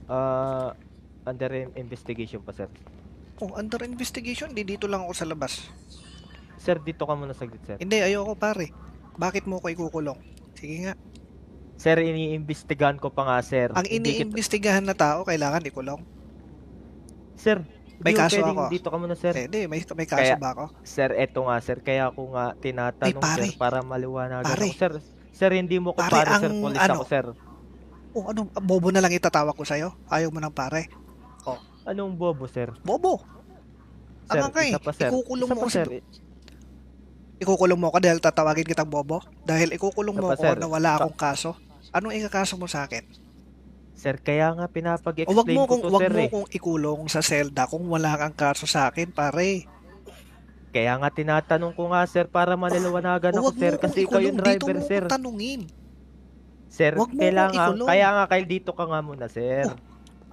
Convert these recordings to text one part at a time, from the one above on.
Ah, under investigation pa, sir. Oh, under investigation. Di dito lang ako sa labas. Sir, dito ka muna saglit, sir. Hindi, ayoko pare. Bakit mo ko ikukulong? Sige nga. Sir, iniimbestigahan ko pa nga, sir. Ang Hindi kita... iniimbestigahan na tao, kailangan ikulong. Sir, hindi May mo kaso pwedeng ako. dito ka muna, sir. Hindi, may kaso Kaya, ba ako? sir, eto nga, sir. Kaya ako nga Ay, tinatanong, sir, pare. para maliwanagan Pare. ako. Sir, sir, hindi mo ko Pare, pare, ang sir. Police ano? ako, sir. Oh, ano? Bobo na lang itatawag ko sa'yo? Ayaw mo ng pare? Oh, Anong bobo, sir? bobo. Sir, Anga ka eh. isa pa, sir. Ikukulong Isa mo pa, ko si... sir. Ikukulong mo ko dahil tatawagin kitang bobo? Dahil ikukulong Isa mo pa, ko sir. na wala akong kaso? Anong ikakaso mo sa akin? Sir, kaya nga O wag pinapag-explain mo ko kong to, wag sir, mo eh. kong ikulong sa selda kung wala kang kaso sa akin, pare. Kaya nga tinatanong ko nga, sir, para maliliwanagan O ako, wag mo sir. kong Kasi ikaw ikulong, yung dito driver, mo ko sir. tanungin. Sir, Wag mo kong kailangan, ikulong. kaya nga kayo dito ka nga muna, sir. Oh,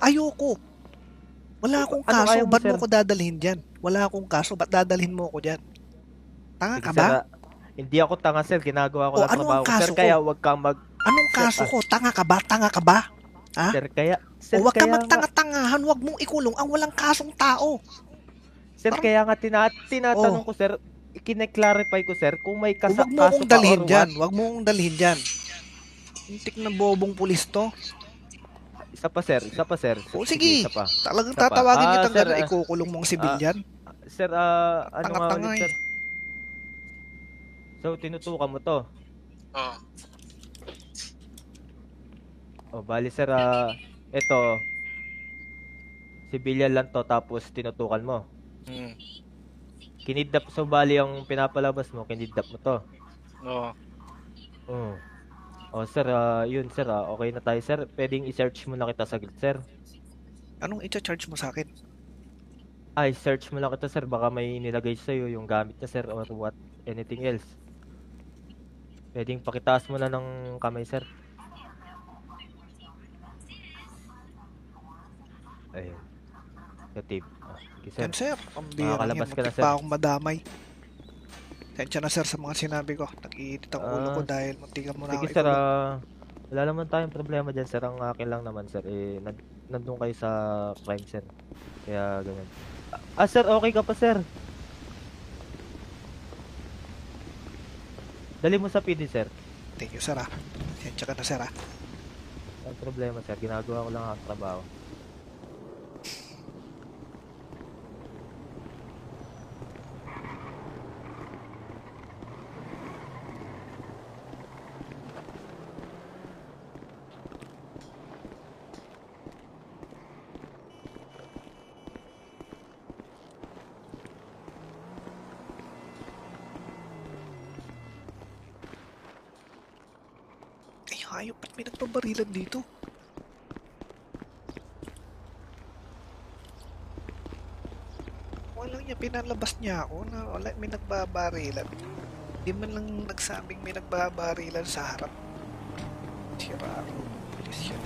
ayoko. Wala akong Anong kaso, ayaw mo, ba't sir? mo ko dadalhin dyan? Wala akong kaso, ba't dadalhin mo ko dyan? Tanga Sige, ka sir, ba? hindi ako tanga, sir. Ginagawa ko O lang ano ang trabaho ko, sir. kaso Kaya ko? wag kang mag... Anong Sir, kaso ko? Tanga ka ba? Tanga ka ba? Ha? sir, O wag ka kaya nga, magtanga-tangahan, wag mong ikulong ang walang kasong tao. sir, Parang, kaya nga tinatanong oh, ko, sir. Ikine-clarify ko, sir, kung may o wag mo kaso akong ka or dalhin what. dyan, wag mo akong dalhin dyan. Hintik na bobong pulis to. Isa pa, sir. Isa pa, sir. O Sige, sige, isa pa. talagang Isa pa. tatawagin kitang Sir, gano'n, ikukulong mong ah, sibilyan. sir, ano nga Tanga-tanga ulit, eh. sir? So, tinutukan mo to. Oh. O, bali, sir, ito, civilian lang to, tapos tinutukan mo. Hmm. Kinidnap, so bali ang pinapalabas mo, kinidnap mo to. Oo. Oo. O, sir, yun, sir, okay na tayo, sir. Pwedeng i-search mo na kita saglit, sir. Anong i-charge mo sa akin? Ay, search mo lang kita, sir. Baka may nilagay sa'yo yung gamit niya, sir, or what, anything else. Pwedeng pakitaas mo na ng kamay, sir. Ayun. Native. Sige, sir. Yan sir, ang bira Makakalabas yan. ka na, Muntik sir. pa akong madamay. Tensya na sir sa mga sinabi ko. Nag-iinit ang ulo ko dahil muntikan mo na ako Sige, sir, ikulong. wala naman tayong problema dyan, sir. Ang akin lang naman, sir, nandun kayo sa crime, sir. Kaya, ganyan. Sir, okay ka pa, sir. Dali mo sa PD, sir. Thank you sir ah. Tensya ka na sir ah. Ang problema, sir. Ginagawa ko lang ang trabaho. Ay hayop, ba't may nagpabarilan dito? Walang niya, pinalabas niya ako na wala, may nagbabarilan. Di man lang nagsabing may nagbabarilan sa harap. Tira ako. Bilis yun.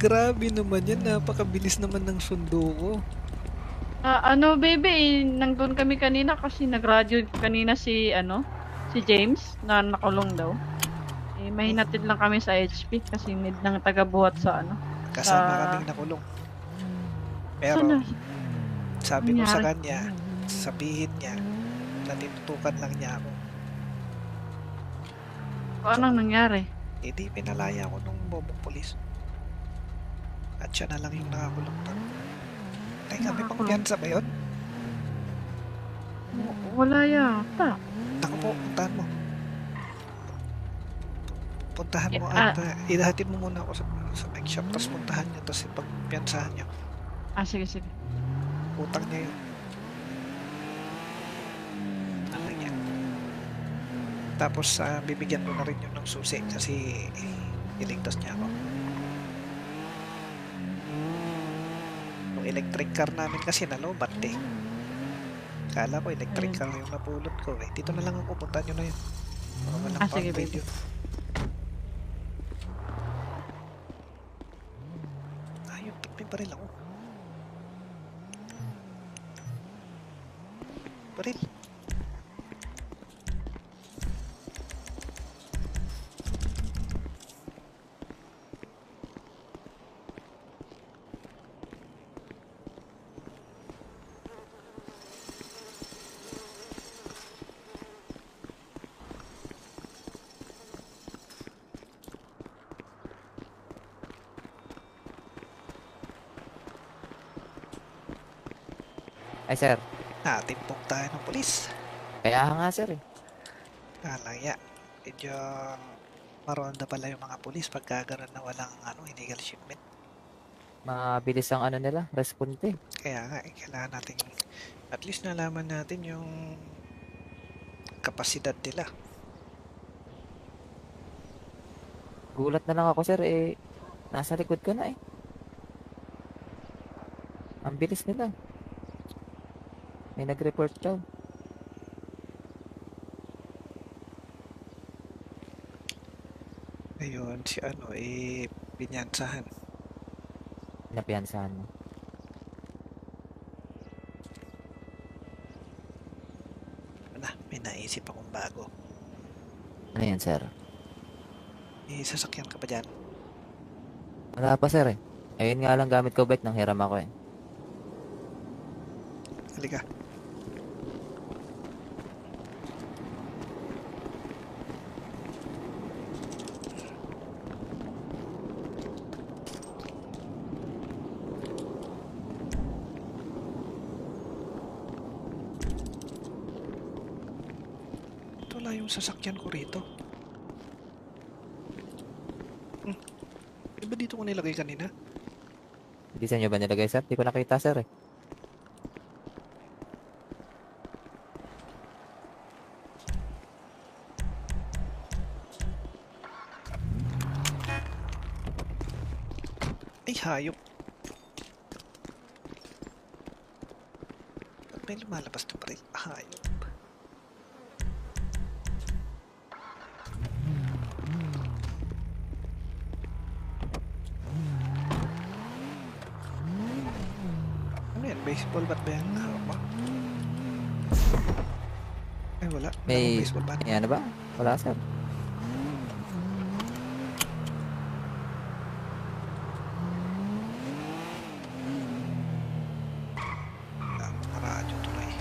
Grabe naman yan, napakabilis naman ng sundo ko. Ano baby, nandun kami kanina kasi nag-radio kanina si James na nakulong daw. Mahinatid lang kami sa HP kasi need ng taga-buhat sa Kasama kaming nakulong. Pero, Sana, sabi ko sa nangyari? kanya, sabihin niya, na tinutukan lang niya ako. Anong nangyari? Hindi, pinalaya ko nung bobong polis. At siya na lang yung nakakulong doon. Teka, may Nakakulong. pangpiyansa ba yun? Wala yata. Naku po, puntahan mo. Puntahan mo Eh, at idahatid mo muna ako sa bike shop. Tapos puntahan niyo. Tapos ipagpiyansahan niyo. Sige, sige. Utang niya yun. Ano niya. Tapos bibigyan ko na rin yun ng susi kasi iligtas niya ako. Yung electric car namin kasi nalobat eh. Kala ko electric car yung napulot ko eh. Dito na lang ako, punta nyo na yun. Baka walang Sige, pang-paid baby. yun. Ayun, ba't may baril ako? Baril. Ay, sir. Timpok tayo ng polis. Kaya nga, sir eh. Alaya. Medyo maronda pala yung mga polis pagka ganun na walang illegal shipment. Mabilis ang ano nila, responde. Kaya nga, kailangan natin at least nalaman natin yung kapasidad nila. Gulat na lang ako, sir eh. Nasa likod ko na eh. Ang bilis nila. May nag-report daw. Ayun, si pinyansahan. Pinapiyansahan mo. May naisip akong bago. Ano yan, sir? Sasakyan ka pa dyan? Wala pa, sir eh. Ayun nga lang gamit ko bike nang hiram ako eh. Halika. Wala yung sasakyan ko rito. Di ba dito ko nilagay kanina? Hindi sa inyo ba nilagay, sir? Di ko nakita, sir eh. Ay, hayop. Ba't may lumalabas na pa rin? Hayop. Ano yan? Baseball bat ba yan? Hawak mo? Ay, wala. Wala akong May, baseball bat. may ano ba? Wala, sir. Radyo tuloy.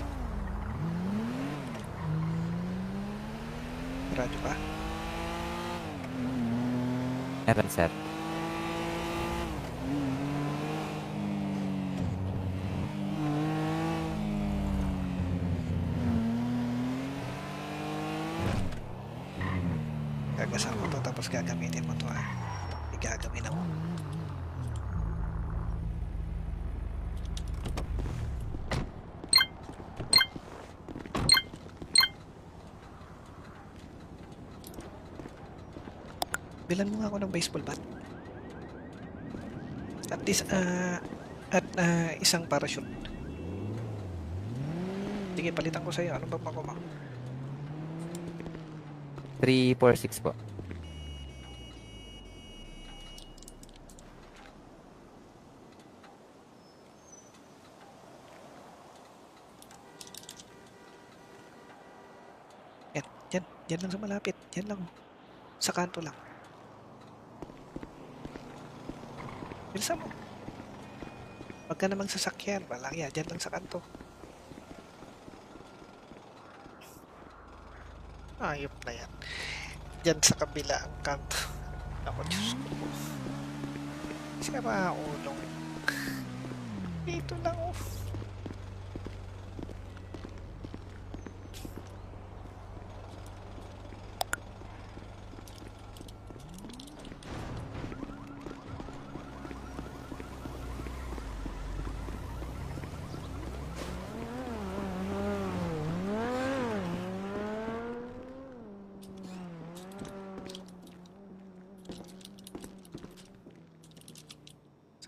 Radyo ba? Meron, sir. Gagasan mo to tapos gagamitin mo to Igagawin ako. Bilan mo nga ako ng baseball bat. At least, isang parachute. Sige, palitan ko sa'yo. Anong bang makuha? 346 po. Yan lang sa malapit. Yan lang. Sa kanto lang. Bilisan mo. Huwag ka namang sasakyan. Walang yan. Yan lang sa kanto. Ayop na yan. Diyan sa kabila ang kanto. Ako, Diyos ko po. Sira ulo. Dito lang oh.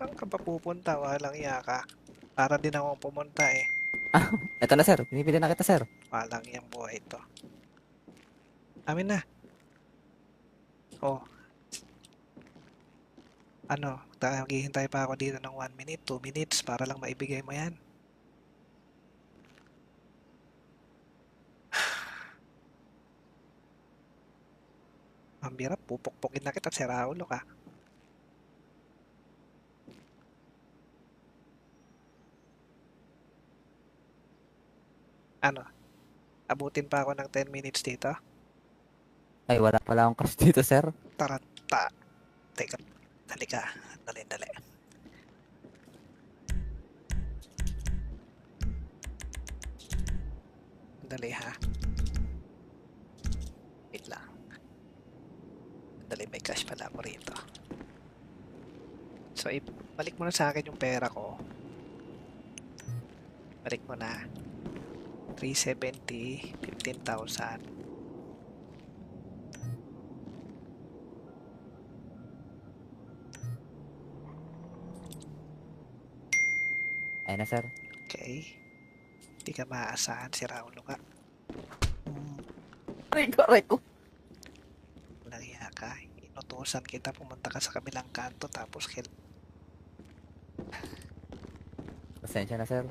Saan ka pa pupunta? Walang iya ka. Para din ako pumunta eh. Eto na, sir. Pinipili na kita, sir. Walang iyang buhay ito. Amin na. Oh. Ano, maghihintay pa ako dito ng 1 minute, 2 minutes para lang maibigay mo yan. Mambira, pupukpukin na kita, sira ulo ka. Ano? Abutin pa ako ng 10 minutes dito? Ay, wala akong cash dito, sir. Taranta. Teka, dali ka. Dali. Dali ha. Wait lang. Dali, may cash pala ako rito. So, balik mo na sa akin yung pera ko. Balik mo na. 370, 15,000. Ayun na, sir. Okay. Hindi ka maaasahan si Raulo ka. Aray ko. Walang iya ka. Inutusan kita pumunta ka sa kabilang kanto tapos Pasensya na, sir.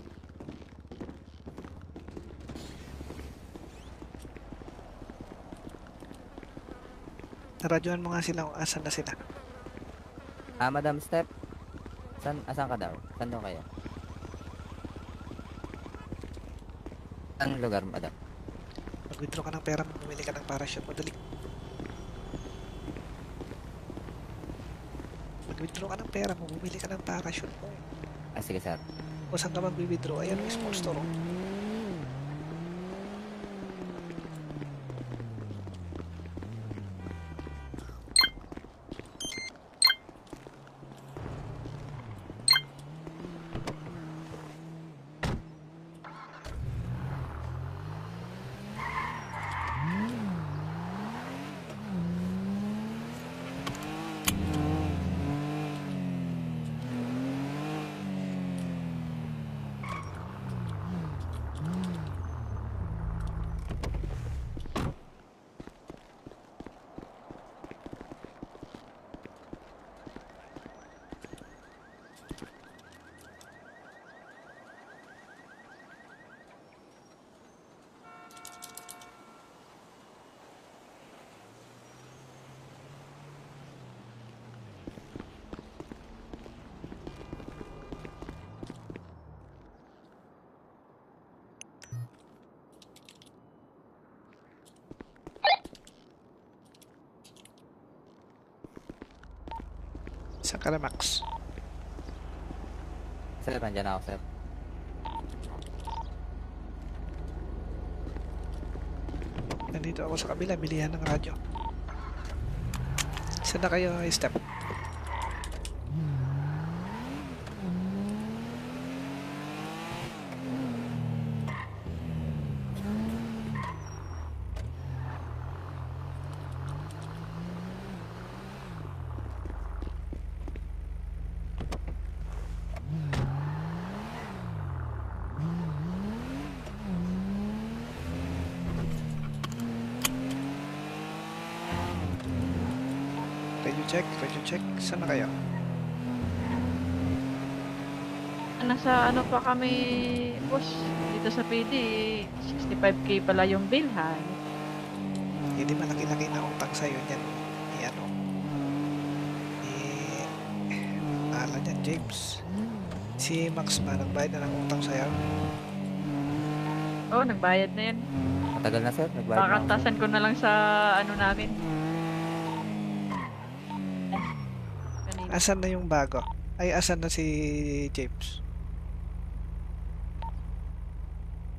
Naradyohan mo nga sila kung asan na sila. Madam Step. Asan ka daw? Saan daw kayo? Ang lugar, madam? Mag-withdraw ka ng pera mo, bumili ka ng parachute mo, dali. Mag-withdraw ka ng pera mo, bumili ka ng parachute mo. Sige, sir. Kung saan ka mag-withdraw, ayan, may small store. Saan ka na, Max? Sir, nandyan ako, sir. Nandito ako sa kabila, bilihan ng radyo. Saan na kayo, Step? Radio check. Saan na kayo? Nasa ano pa kami, boss, dito sa PD, 65k pala yung bilhan. Hindi malaki-laki na utang sa'yo niyan. Ano? Ala niyan, James. Si Max ba, nagbayad na ng utang sa'yo? Oh, nagbayad na yan. Matagal na, sir. Nagbayad na ako, sir. Kakantasan ko na lang sa ano namin. Kanina. Asan na yung bago? Ay, asan na si James?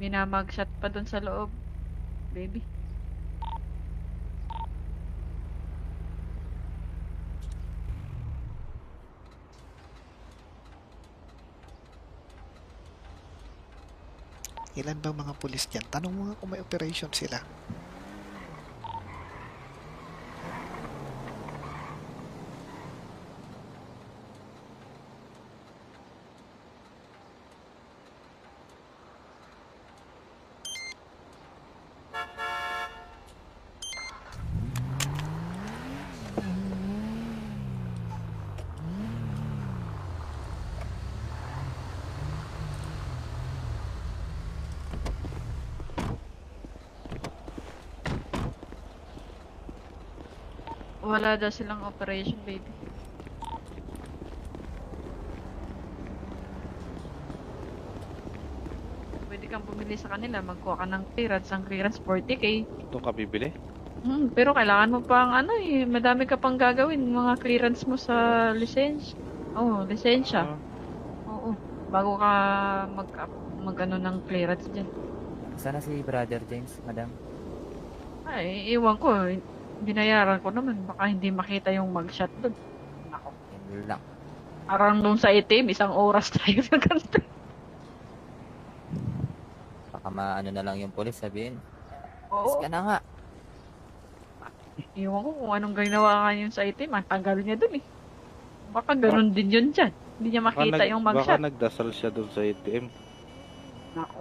Minamagshot pa dun sa loob, baby. Ilan bang mga pulis dyan? Tanong mo nga kung may operation sila. Wala daw silang operation, baby. Pwede kang bumili sa kanila, magkuha ka ng clearance. Ang clearance 40k. Doon ka bibili? Pero kailangan mo pang ano eh, madami ka pang gagawin. Mga clearance mo sa lisensya. Oo, lisensya. Ah, Oo, bago ka mag-ano ng clearance dyan. Sana si Brother James, madam? Ay, iwan ko. Binayaran ko naman. Baka hindi makita yung mugshot doon. Nako. Yun lang. Parang nung sa itim, 1 oras tayo nagkanta. Baka maano na lang yung polis, sabihin. Oo. Ka na nga. Iwan ko kung anong ginawa ka yun sa itim. Ang tagal niya dun eh. Baka ganun din yun dyan. Hindi niya makita yung baka mugshot. nagdasal siya doon sa ATM. Nako.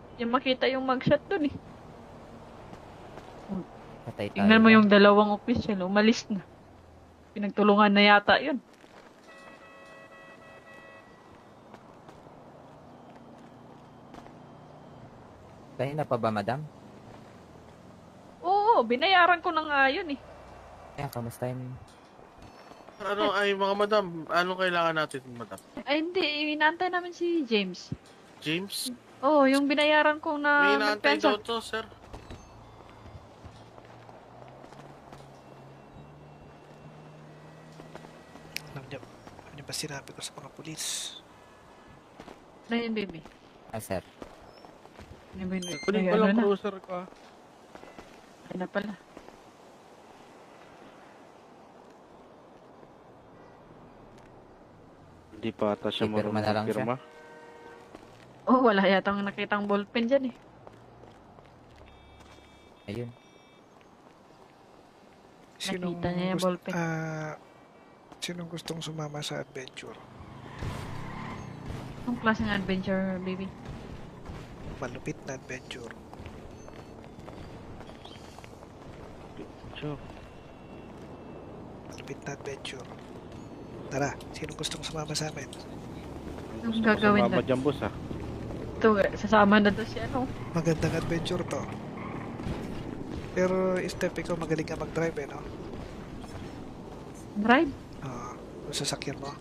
Hindi niya makita yung mugshot dun eh. Patay tayo. Tingnan mo dyan. yung dalawang official. Umalis na. Pinagtulungan na yata yun. Kanina pa ba, madam? Oo, binayaran ko na nga yun eh. Kaya, kamusta yung... Ano ay mga madam, anong kailangan natin, madam? Ay hindi, inaantay namin si James. James? Oo, yung binayaran ko May na inaantay magpensa. daw to, sir. Alam niyo ba sinabi ko sa mga pulis? Na yun, baby. Ah, sir. Ano ba yun? Kunin Ay, ko ano lang na? cruiser ka. Ay na pala. Hindi pa ata siya Ipirma na lang siya. pirma. Oh, wala yatang nakitang ballpen dyan eh. Ayun. Nakita niya yung ballpen. Sinong gustong sumama sa adventure? Anong klaseng adventure, baby? Malupit na adventure. Sure. Malupit na adventure. Tara, sinong gustong sumama sa amin? Anong gagawin Sumama doon? dyan, boss, ah. Ito, sasama na doon si ano. Magandang adventure to. Pero, Steph, ikaw magaling ka mag-drive no? Drive. Kung sasakyan mo.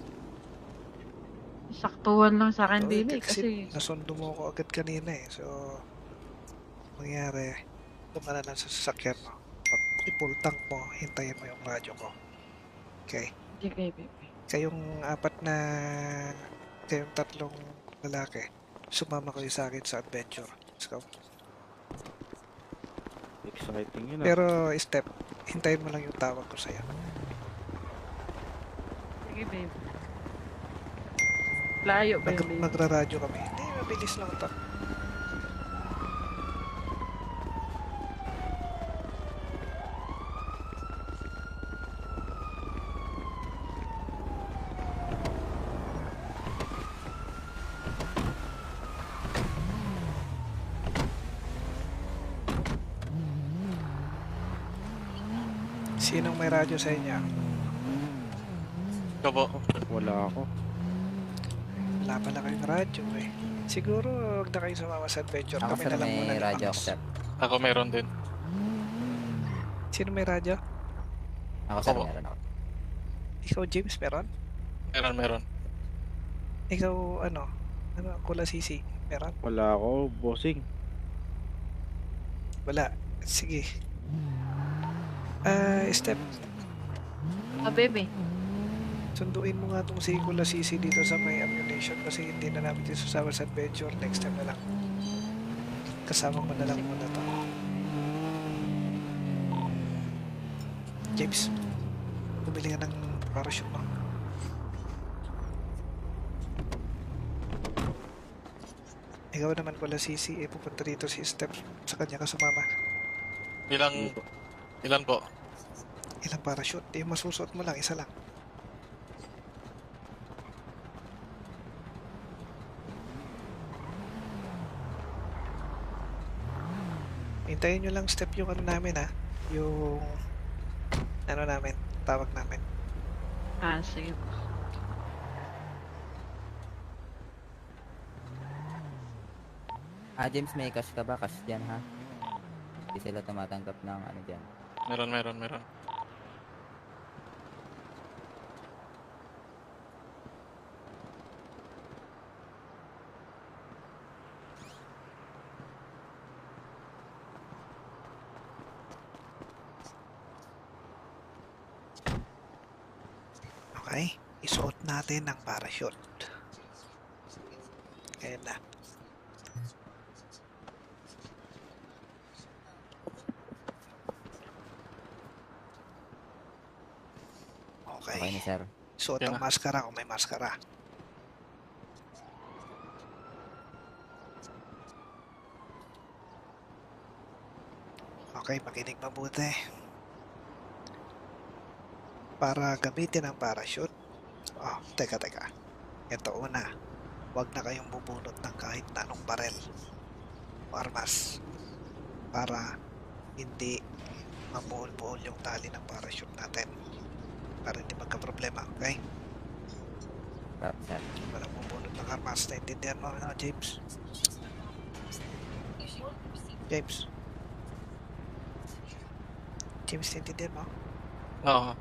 Saktuhan lang sa akin, Oo, baby. kasi Kasi, nasundo mo ako agad kanina eh. So, mangyari, dumala lang sa sasakyan mo. Pag i-full tank mo, hintayin mo yung radyo ko. Okay. sige, baby. Kayong tatlong lalaki, sumama kayo sa akin sa adventure. Let's go. Exciting yun, ah. Pero, Step, hintayin mo lang yung tawag ko sa'yo. Sige, baby. Layo ba yung baby? Magra-radyo kami. Hindi, mabilis lang ito. Sinong may radyo sa inyo? Ikaw po. Wala ako. Wala pala kayong radyo eh. Siguro huwag na kayo sumama sa adventure. Ako, Kami sir, na lang muna may ni radyo Max. ako, sir. Ako meron din. Sino may radyo? Ako, sir, Opo. meron ako. Ikaw, James, meron? Meron. Ikaw, ano? Ano, Kula Sisi, meron? Wala ako, bossing. Wala. Sige. Step, Ah, baby. Sunduin mo nga tong si Kula Sisi dito sa may ammunition kasi hindi na namin dito sasama sa adventure. Next time na lang. Kasama mo na lang muna to. James, bumili ka ng parachute mo. Ikaw naman Kula Sisi, pupunta dito si Steph. Sa kanya ka sumama. Ilan po? Ilang parachute? Yung masusuot mo lang, isa lang. Hintayin nyo lang step yung ano namin ha. Yung ano namin, tawag namin. Ah, sige po. James, may cash ka ba? Cash dyan, ha? Hindi sila tumatanggap ng ano dyan. Meron. Okay, isuot natin ang parachute. Ayan na. Okay na, Okay, sir. suot Okay ang na. maskara kung may maskara. Okay, makinig mabuti. Para gamitin ang parachute. Oh, teka. Ito una. Huwag na kayong bubunot ng kahit na anong barel o armas para hindi mabuhol-buhol yung tali ng parachute natin. Para hindi magka-problema, okay? Sir. Walang bubunot ng armas. Naintindihan mo, James? James? James, naintindihan mo? Oo.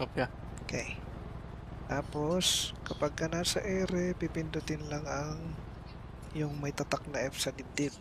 Kopya. Okay. Tapos, kapag ka nasa ere, pipindutin lang ang yung may tatak na F sa dibdib.